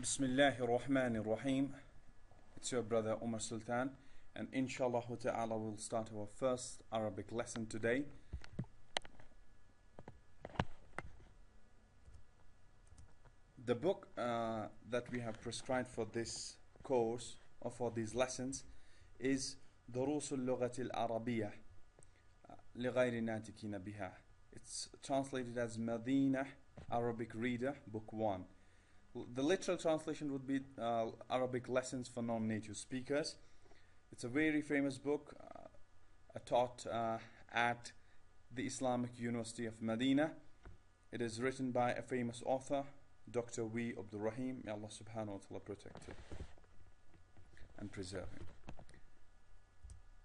Bismillahir Rahmanir Rahim. It's your brother Omer Sultan, and inshallah ta'ala we'll start our first Arabic lesson today. The book that we have prescribed for this course or for these lessons is Durusul Lughah al-Arabiyyah لغير ناطقين بها. It's translated as Medina Arabic Reader, Book 1. The literal translation would be Arabic Lessons for Non-Native Speakers. It's a very famous book taught at the Islamic University of Medina. It is written by a famous author, Dr. W. Abdul Rahim. May Allah subhanahu wa ta'ala protect him and preserve him.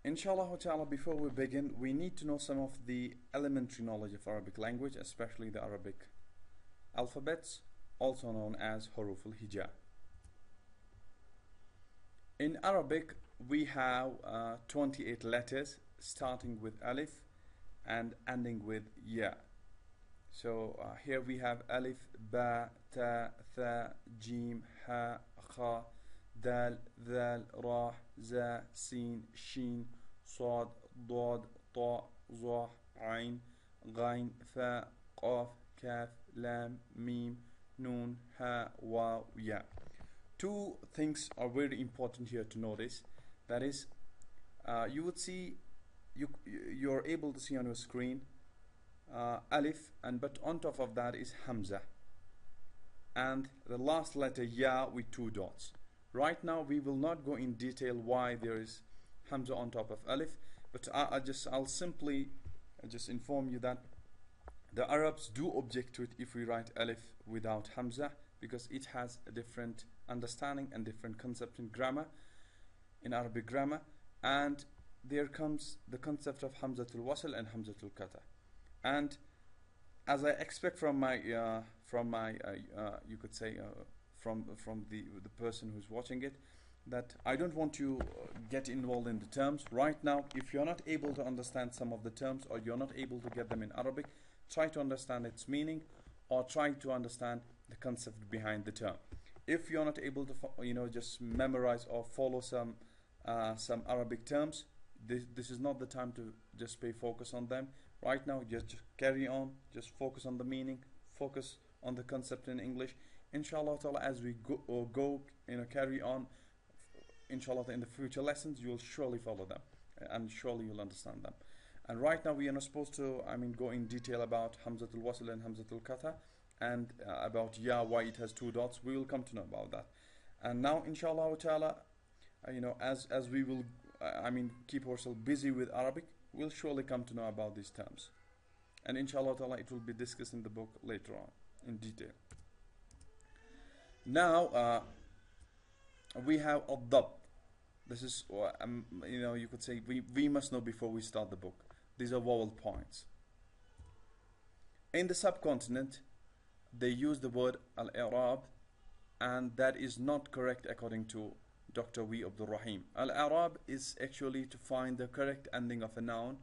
Inshallah ta'ala, before we begin, we need to know some of the elementary knowledge of Arabic language, especially the Arabic alphabets, also known as Huruf al-Hija. In Arabic, we have 28 letters starting with alif and ending with ya. So here we have alif, ba, ta, tha, jim, ha, kha, dal, dhal, ra, za, sin, shin, صاد, ضاد, طاء, ظا, عين, غين, فاء, قاف, كاف, لام, ميم, nun, ha, wa, ya. Two things are very important here to notice. That is, you would see, you're able to see on your screen alif, but on top of that is hamza, and the last letter ya with two dots. Right now we will not go in detail why there is hamza on top of alif, but I'll simply just inform you that the Arabs do object to it if we write alif without hamza, because it has a different understanding and different concept in grammar, in Arabic grammar. And there comes the concept of hamzatul wasl and hamzatul qata. And as I expect from my you could say from the person who's watching it, that I don't want to get involved in the terms right now. If you're not able to understand some of the terms, or you're not able to get them in Arabic, try to understand its meaning, or try to understand the concept behind the term. If you're not able to just memorize or follow some Arabic terms, this is not the time to just pay focus on them. Right now, just carry on, just focus on the meaning, focus on the concept in English. Inshallah ta'ala, as we go carry on, inshallah, in the future lessons, you will surely follow them, and surely you'll understand them. And right now we are not supposed to go in detail about hamzatul wasl and hamzatul qata, and about ya, why it has two dots. We will come to know about that. And now inshallah ta'ala, as we will keep ourselves busy with Arabic, we'll surely come to know about these terms. And inshallah ta'ala, it will be discussed in the book later on in detail. Now we have al-dabt. This is you could say we must know before we start the book. These are vowel points. In the subcontinent, they use the word al-Arab, and that is not correct according to Dr. W. Abdul Rahim. Al-Arab is actually to find the correct ending of a noun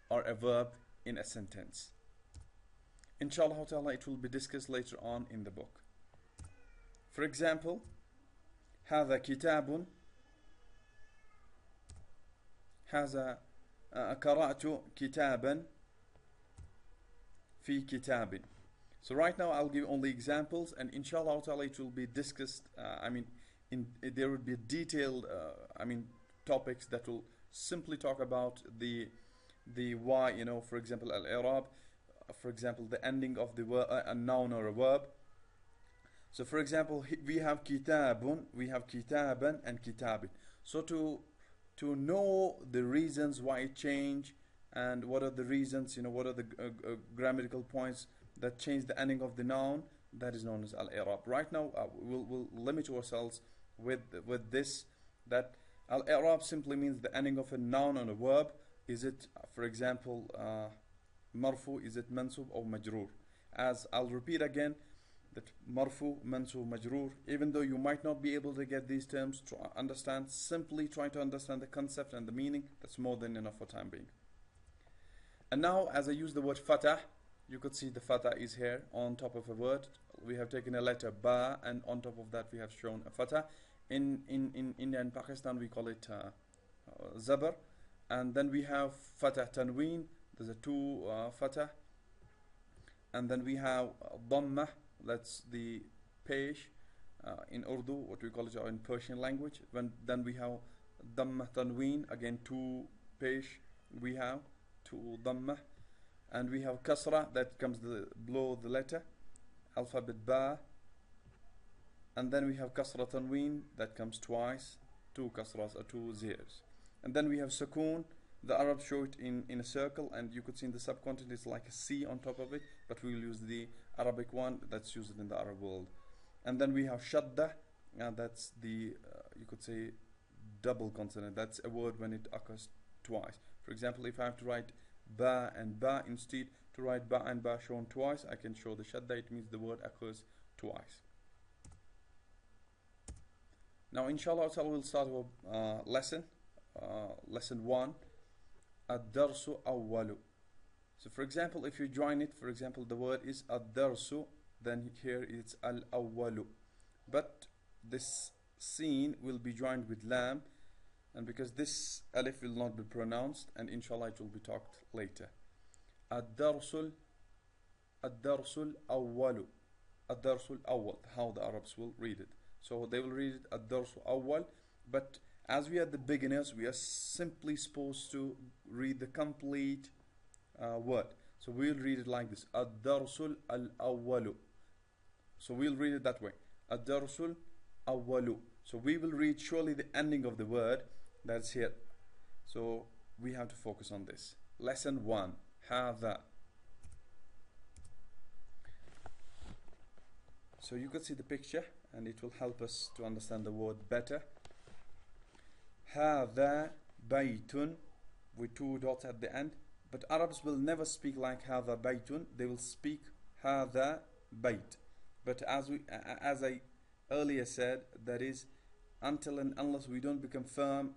or a verb in a sentence. Inshallah ta'ala, it will be discussed later on in the book. For example, هذا كتاب، هذا قرأت كتابا في كتاب. So right now I'll give only examples, and inshallah ta'ala it will be discussed. There will be detailed topics that will simply talk about the why, for example al-Arab, for example the ending of the word, a noun or a verb. So for example, we have kitabun, we have kitaban and kitabin. So to know the reasons why it changed, and what are the reasons, what are the grammatical points that change the ending of the noun, that is known as al-Arab. Right now we'll limit ourselves with this, that al-Arab simply means the ending of a noun on a verb. Is it, for example, marfu, is it mansub or majroor? As I'll repeat again, that marfu, mansub, majroor, even though you might not be able to get these terms to understand, simply try to understand the concept and the meaning. That's more than enough for time being. And now, as I use the word Fattah, you could see the Fattah is here on top of a word we have taken a letter ba, and on top of that we have shown a fatah. In India and Pakistan we call it zabar. And then we have fatah tanween, there's a two fatah. And then we have dhamma, that's the pesh in Urdu, what we call it, or in Persian language. Then we have dhamma tanween, again two pesh, we have two dhamma. And we have kasra, that comes below the letter alphabet ba. And then we have kasra tanween, that comes twice, two kasras or two zeros. And then we have sukoon. The Arabs show it in a circle, and you could see in the subcontinent it's like a C on top of it, but we will use the Arabic one that's used in the Arab world. And then we have shadda, that's the you could say double consonant. That's a word when it occurs twice. For example, if I have to write ba and ba, instead to write ba and ba shown twice, I can show the shadda. It means the word occurs twice. Now inshallah we'll start our lesson 1, ad-darsu awwalu. So for example, if you join it, for example, the word is ad-darsu, then here it's al-awwalu. But this scene will be joined with lam, and because this alif will not be pronounced, and inshallah it will be talked later. Ad-darsul awwalu. Ad-darsul awwal, how the Arabs will read it. So they will read it ad-darsu awwal, but as we are the beginners, we are simply supposed to read the complete word. So we'll read it like this: ad-darsul al-awwalu. So we'll read it that way: ad-darsul awwalu. So we will read surely the ending of the word that's here. So we have to focus on this. Lesson 1, Hava. So you could see the picture, and it will help us to understand the word better. Hava baytun, with two dots at the end. But Arabs will never speak like Hava baytun. They will speak Hava bayt. But as I earlier said, that is until and unless we don't become firm,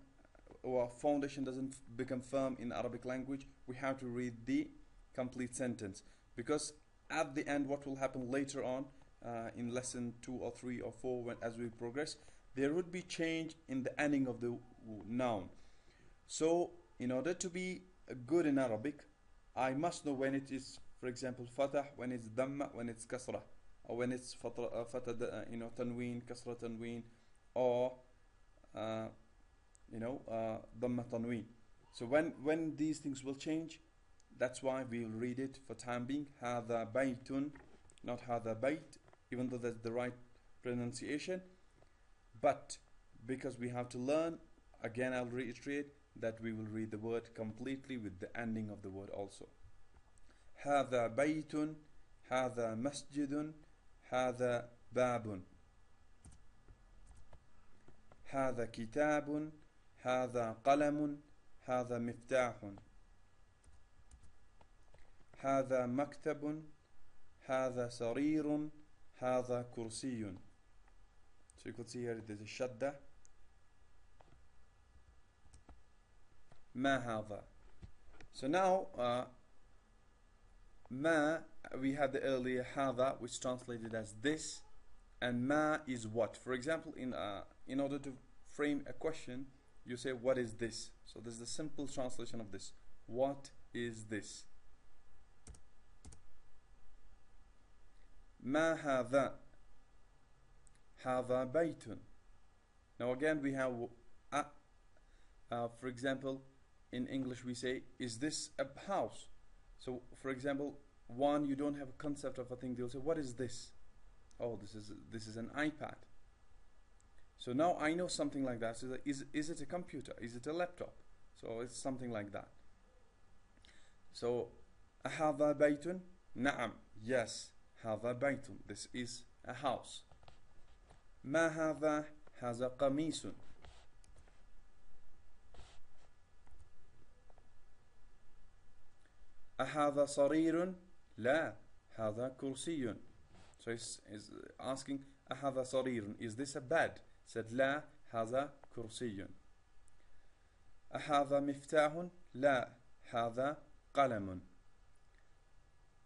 or foundation doesn't become firm in Arabic language, we have to read the complete sentence. Because at the end, what will happen later on in lesson 2 or 3 or 4, as we progress, there would be change in the ending of the noun. So in order to be good in Arabic, I must know when it is, for example, fatah, when it's dhamma, when it's kasra, or when it's fatah, tanween, kasra tanween, or dhamma tanween. So when these things will change, that's why we'll read it for time being hadha baytun, not hadha bayt, even though that's the right pronunciation. But because we have to learn, again I'll reiterate that we will read the word completely with the ending of the word also. Hadha baytun, hadha masjidun, hadha babun, hadha kitabun, hadha qalamun, hadha miftahun, hadha maktabun, hadha sarirun, hadha kursiyun. So you could see here there's a shadda. Ma hadha. So now ma, we had the earlier hadha, which translated as this, and ma is what. For example, in order to frame a question, you say what is this. So this is the simple translation of this. What is this? Ma hadha. Hava baytun. Now again we have for example, in English we say, is this a house? So for example, one, you don't have a concept of a thing, they'll say, what is this? Oh, this is an iPad. So now I know something like that. So is it a computer? Is it a laptop? So it's something like that. So hava baytun? Na'am, yes, hava baytun, this is a house. ما هذا؟ هذا قميص. أهذا صرير؟ لا، هذا كرسي. So he's asking, أهذا صرير? Is this a bed? Said لا، هذا كرسي. أهذا مفتاح؟ لا، هذا قلم.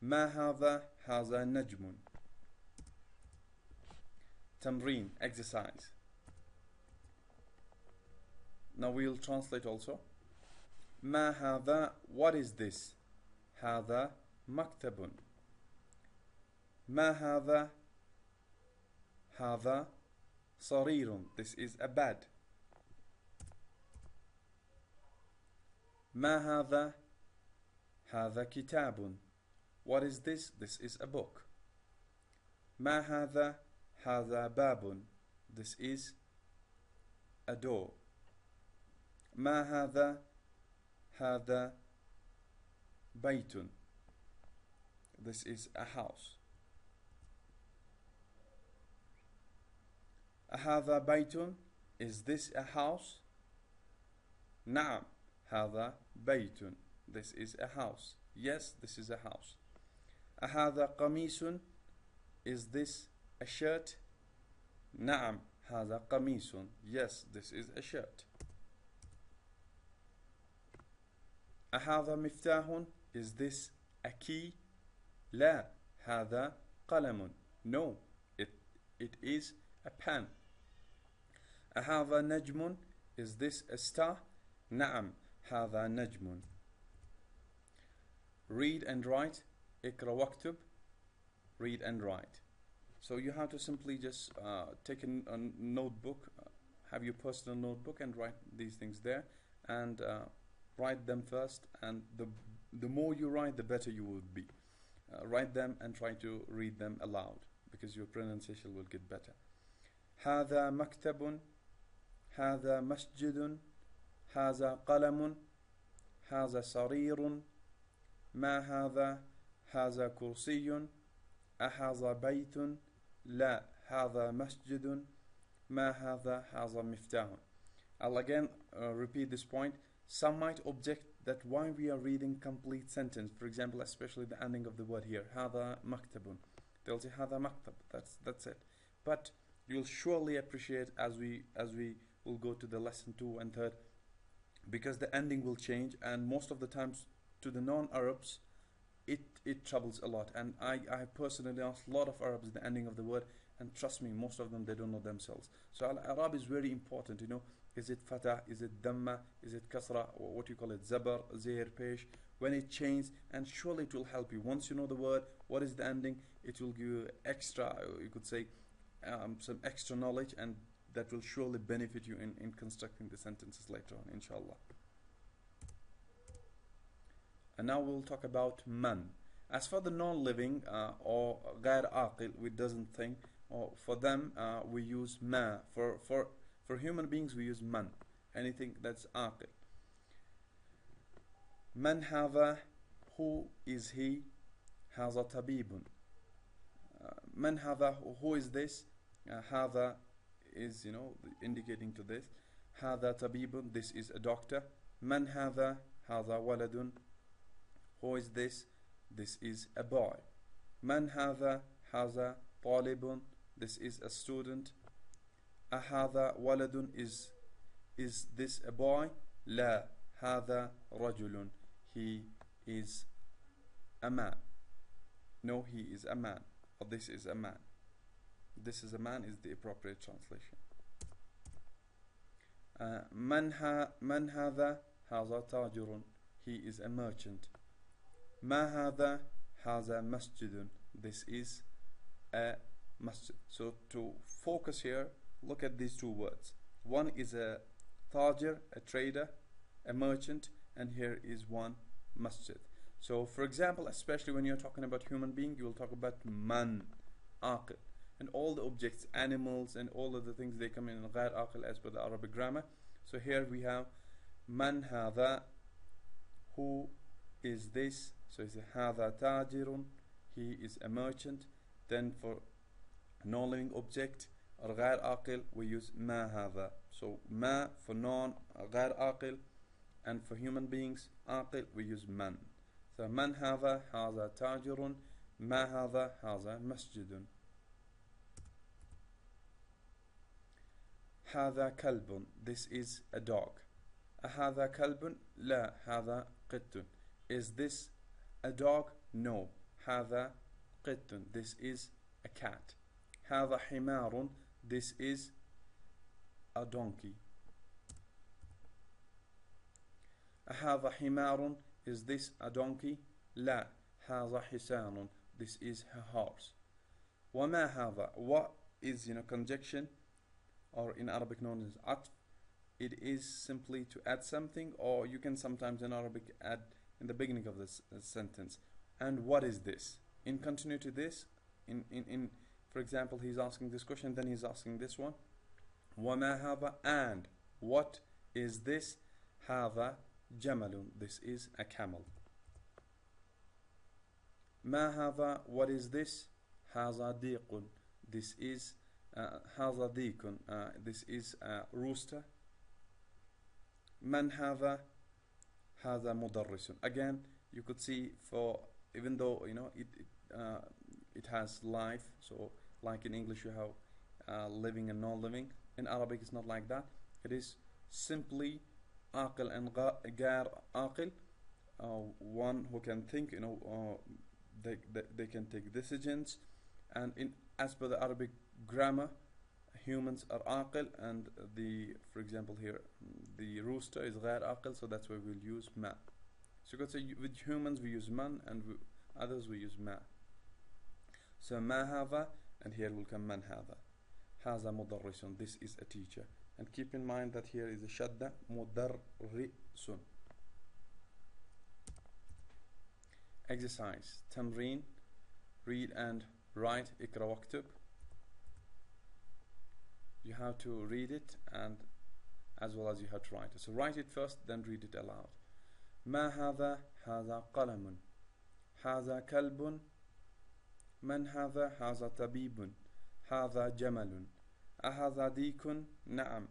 ما هذا؟ هذا نجم. تمرين, exercise. Now we'll translate also. ما هذا, what is this? هذا مكتب. ما هذا, هذا صرير, this is a bed. ما هذا, هذا كتاب. What is this? This is a book. ما هذا, هذا باب, this is a door. ما هذا, هذا بيت, this is a house. هذا بيت, is this a house? نعم, هذا بيت, this is a house. Yes, this is a house. هذا قميص, is this a shirt? نعم, هذا قميص. Yes, this is a shirt. هذا مفتاح, is this a key? لا, هذا قلم. No, it is a pen. هذا نجم, is this a star? نعم, هذا نجم. Read and write. اقرأ واكتب. Read and write. So you have to simply just take a notebook, have your personal notebook, and write these things there, and write them first, and the more you write, the better you will be. Write them and try to read them aloud, because your pronunciation will get better. هذا مكتب, هذا مسجد, هذا قلم, هذا سرير, ما هذا, هذا كرسي, أهذا بيت, لا, هذا مسجد, ما هذا, هذا مفتاح. I'll again repeat this point. Some might object that why we are reading complete sentence, for example, especially the ending of the word here, هذا مكتب. They'll say هذا مكتب, that's it. But you'll surely appreciate as we will go to the lesson 2 and 3, because the ending will change, and most of the times to the non-Arabs it troubles a lot. And I personally asked a lot of Arabs the ending of the word, and trust me, most of them, they don't know themselves. So al-Arab is very important, you know. Is it Fattah, is it Dhamma, is it Kasra, or what you call it, Zabar, Zair, Pesh, when it changes, and surely it will help you. Once you know the word, what is the ending, it will give you extra, you could say, some extra knowledge, and that will surely benefit you in constructing the sentences later on, inshallah. And now we'll talk about man. As for the non-living or غير عاقل, we doesn't think, or for them we use ma. For human beings we use man. Anything that's عاقل. من هذا, who is he? هذا طبيب. من هذا, who is this? هذا is, you know, indicating to this. هذا طبيب, this is a doctor. من هذا, هذا ولد. Who is this? This is a boy. من هذا, هذا طالب, this is a student. أهذا ولد, is this a boy? لا, هذا رجل, he is a man. No, he is a man, or this is a man. This is a man is the appropriate translation. من هذا, هذا تاجر, he is a merchant. ما هذا, هذا مسجد, this is a masjid. So to focus here, look at these two words. One is a tajir, a trader, a merchant, and here is one masjid. So for example, especially when you're talking about human being, you will talk about man, aqil, and all the objects, animals, and all of the things, they come in غير aqil as per the Arabic grammar. So here we have man هذا, who is this? So it's هذا تاجر, he is a merchant. Then for non-living object or غير عاقل, we use ما هذا. So ما for non غير عاقل, and for human beings عاقل, we use من. So من هذا, هذا تاجر. ما هذا, هذا مسجد. هذا كلب, this is a dog. هذا كلب, لا, هذا قط. Is this a dog? No. هذا قط, this is a cat. هذا حمار, this is a donkey. هذا حمار, is this a donkey? لا, هذا حصان, this is a horse. وما هذا, what is conjunction, or in Arabic known as atf. It is simply to add something, or you can sometimes in Arabic add in the beginning of this sentence. And what is this? In continuity this, for example, he's asking this question, then he's asking this one. وما هذا, and what is this? هذا جمل, this is a camel. ما هذا, what is this? هذا ديق, this is هذا ديك, this is a rooster. من هذا? هذا مدرس. Again, you could see, for even though it has life, so like in English you have living and non-living, in Arabic it's not like that. It is simply aqil and غير aqil, one who can think, they can take decisions, and as per the Arabic grammar, humans are aqil, and for example here the rooster is غير aqil, so that's why we'll use ma. So you could say with humans we use man, and with others we use ma. So ma هذا, and here will come man هذا. هذا مدرس, this is a teacher. And keep in mind that here is a shadda, مدرس. Exercise تمرين, read and write. اقرأ واكتب. You have to read it, and as well as you have to write it. So write it first, then read it aloud. ما هذا? هذا قلم. هذا كلب. من هذا؟ هذا طبيب. هذا جمل. أهذا ديك؟ نعم.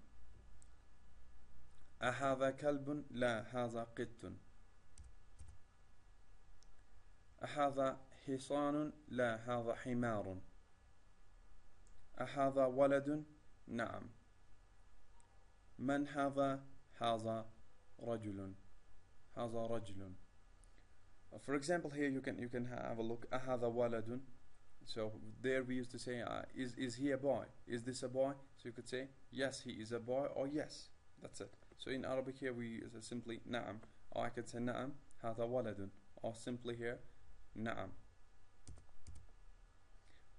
أهذا كلب؟ لا، هذا قط. أهذا حصان؟ لا، هذا حمار. أهذا ولد؟ نعم. من هذا؟ هذا رجل. هذا رجل. For example, here you can have a look. أهذا ولد. So there we used to say, is he a boy? Is this a boy? So you could say, yes, he is a boy, or yes. That's it. So in Arabic here we use simply نعم, or I could say نعم هذا ولد, or simply here نعم.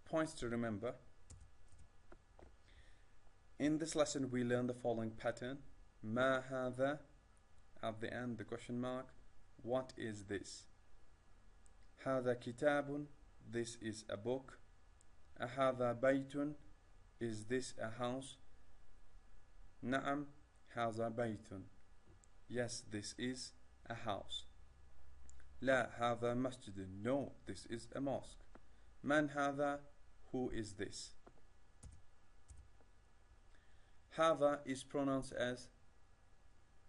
Points to remember. In this lesson we learn the following pattern. ما هذا, at the end the question mark. What is this? هذا كتاب, this is a book. أهذا بيت, is this a house? نعم هذا بيت, yes, this is a house. لا هذا مسجد, no, this is a mosque. من هذا, who is this? هذا is pronounced as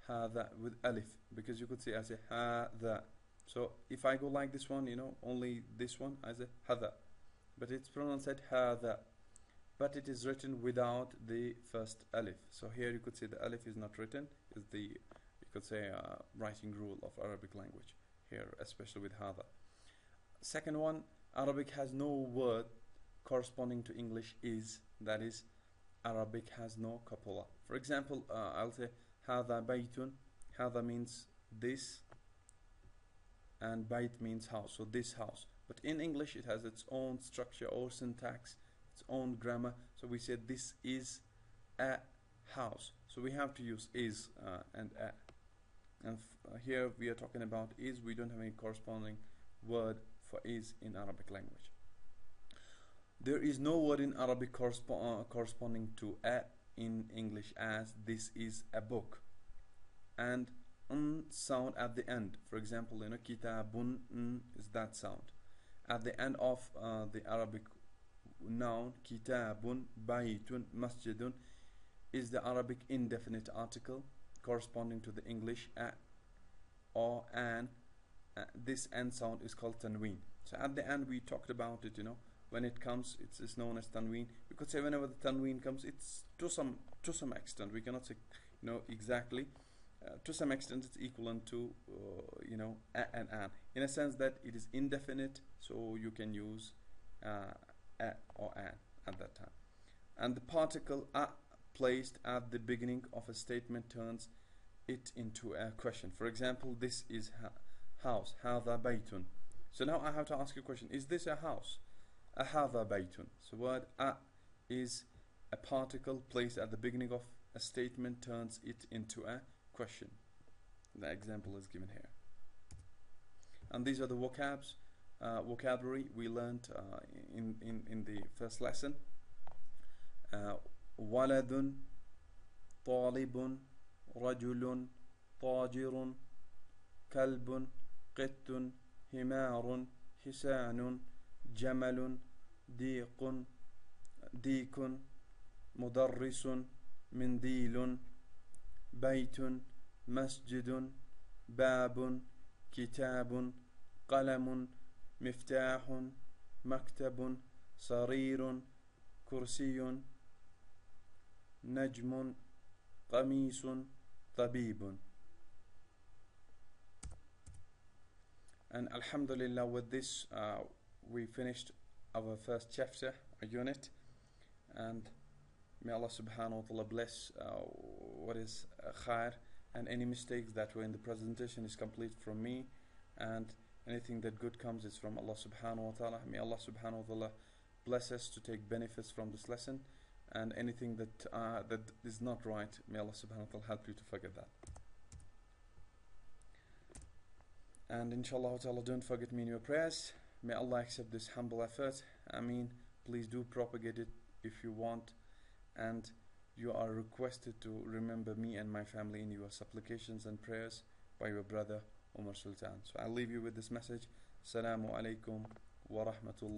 هذا with alif, because you could say as a هذا. So if I go like this one, only this one as a هذا, but it's pronounced as هذا, but it is written without the first alif. So here you could say the alif is not written, is the, you could say, writing rule of Arabic language here, especially with هذا. Second one, Arabic has no word corresponding to English is, that is, Arabic has no copula. For example, I'll say هذا بيت. هذا means this, and bayt means house, so this house. But in English it has its own structure or syntax, its own grammar. So we say this is a house, so we have to use is and a. And here we are talking about is. We don't have any corresponding word for is in Arabic language. There is no word in Arabic corresponding to a in English as this is a book. And sound at the end. For example, kitabun is that sound. At the end of the Arabic noun, kitabun, baytun, masjidun, is the Arabic indefinite article corresponding to the English a or an. This end sound is called tanween. So at the end we talked about it, when it comes, it's known as tanween. You could say whenever the tanween comes, it's to some extent. We cannot say exactly. To some extent it's equivalent to a and an, in a sense that it is indefinite, so you can use a or an at that time. and the particle a placed at the beginning of a statement turns it into a question. For example, this is house. Hava baytun. So now I have to ask you a question. Is this a house? A hava baytun. So word a is a particle placed at the beginning of a statement turns it into a question. The example is given here. And these are the vocabulary we learned in the first lesson. ولد طالب رجل طاجر كلب قط حمار حسان جمل ديك مدرس منديل بيت مسجد باب كتاب قلم مفتاح مكتب سرير كرسي نجم قميص طبيب. And alhamdulillah, with this we finished our first chapter, a unit, and may Allah subhanahu wa ta'ala bless what is khair, and any mistakes that were in the presentation is complete from me, and anything that good comes is from Allah subhanahu wa ta'ala. May Allah subhanahu wa ta'ala bless us to take benefits from this lesson, and anything that is not right, may Allah subhanahu wa ta'ala help you to forget that. And inshallah ta'ala, don't forget me in your prayers. May Allah accept this humble effort. Ameen. Please do propagate it if you want, and you are requested to remember me and my family in your supplications and prayers by your brother Omer Sultan. So I'll leave you with this message. Assalamu alaikum wa rahmatullah.